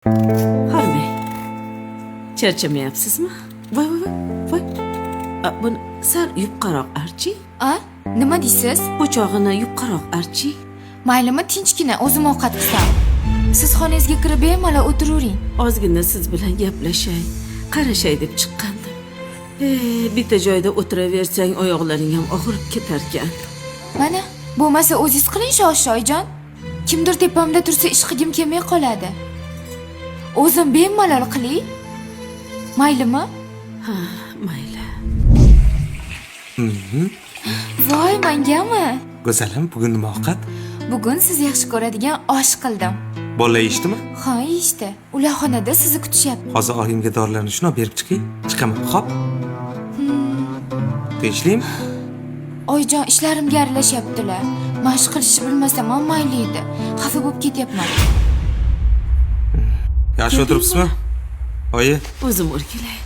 Harmay. Charchamayapsizmi? Voy. Buni sal yupqaroq arching. Nima deysiz? Po'chog'ini yupqaroq arching. Maylimi, tinchgina o'zim ovqat qilsam. Siz xonangizga kirib bemalol o'tiravering. Ozgina siz bilan gaplashay, qarashay deb chiqqandim. Bitta joyda o'tiraversang oyoqlaring ham og'rib ketarkan. Mana, bo'lmasa o'zingiz qiling Shoshshoyjon. Kimdir tepamda tursa ish qilgim kelmay qoladi. O'zim bemalol qilay. Maylimi? Ha, mayli. Voy, mangami? Go'zalim, bugun nima ovqat? Bugun siz yaxshi ko'radigan osh qildim. Bolalar yeyishdimi? Ha, yeyishdi. Ular xonada sizni kutishyapti. Hozir oyimga dorilarni shuna berib chiqing. Chiqaman, xo'p? Tinchlikmi? Oyjon, ishlarimga aralashyaptilar. Mashq qilishni bilmasam ham mayli edi. Xafa bo'lib ketyapman. Yaxshi o'tiribsizmi? Oyi, O'zim o'rgilay.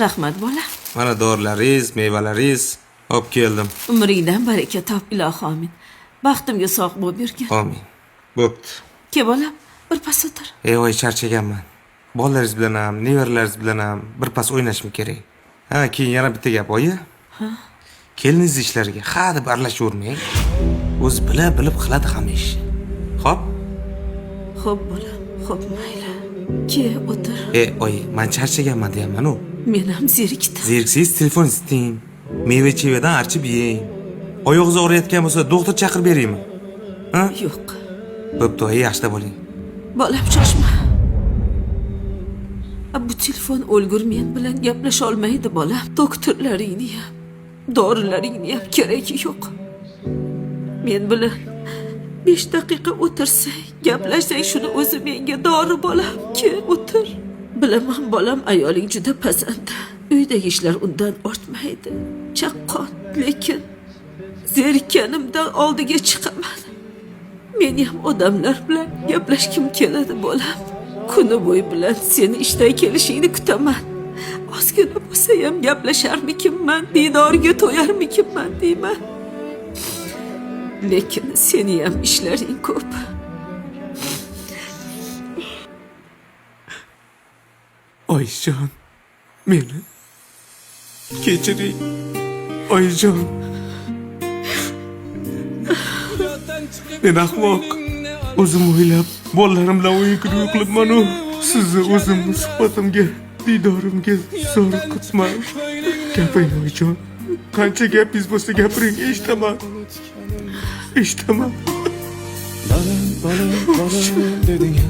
Rahmat bolam. mana dorilaringiz, mevalaringiz olib keldim. Umringdan baraka top, ilohi omin. Baxtimga sog' bo'lib yurgin. Amin. Bo'pti. Ke bolam, birpas o'tir. Oy, charchaganman. Bolalaringiz bilan ham, nevaralaringiz bilan ham birpas o'ynashim kerak. Ha, keyin yana bitta gap, oyi. Keliningiz ishlariga ha deb aralashavermang. O'zi bilib qiladi hamma ishni. Xo'p? Xo'p bolam, xo'p mayli. Ke o'tir. Oyi, men charchaganman deyapman-ku. Men ham zerikdim. Zeriksangiz telefoningizni ting. Meva-chevadan archib yeng. Oyog'ingiz og'riyotgan bo'lsa, doktor chaqirib beraymi? Ha? Yo'q. Bo'pti, oyi, yaxshilab bo'ling. Bolam, shoshma. Bu telefon o'lgur men bilan gaplasha olmaydi bolam. Doktorlaringni ham, dorilaringni ham keragi yo'q. Men bilan 5 daqiqa o'tirsang, gaplashsang, shuni o'zi menga dori bolam. Ke o'tir. Bilaman bolam, ayoling juda pazanda. Uydagi ishlar undan ortmaydi. Chaqqon, lekin zerikkanimdan oldiga chiqaman. Men ham odamlar bilan gaplashkim keladi bolam. Kuni bo'yi bilan seni ishdan kelishingni kutaman. Ozgina bo'lsa ham gaplasharmikinman, didoriga to'yarmikinman deyman. Lekin seni ham ishlaring ko'p. Oyjon, meni kechiring. Oyjon. Men ahmoq. O'zim o'ylab, bolalarim bilan o'yin kirib qilibman-ku. Sizni o'zimni suhbatimga, didorimga zo'riqibman. Gapiring oyjon. Qancha gapingiz bo'lsa gapiring, eshitaman. Balam dedin ya,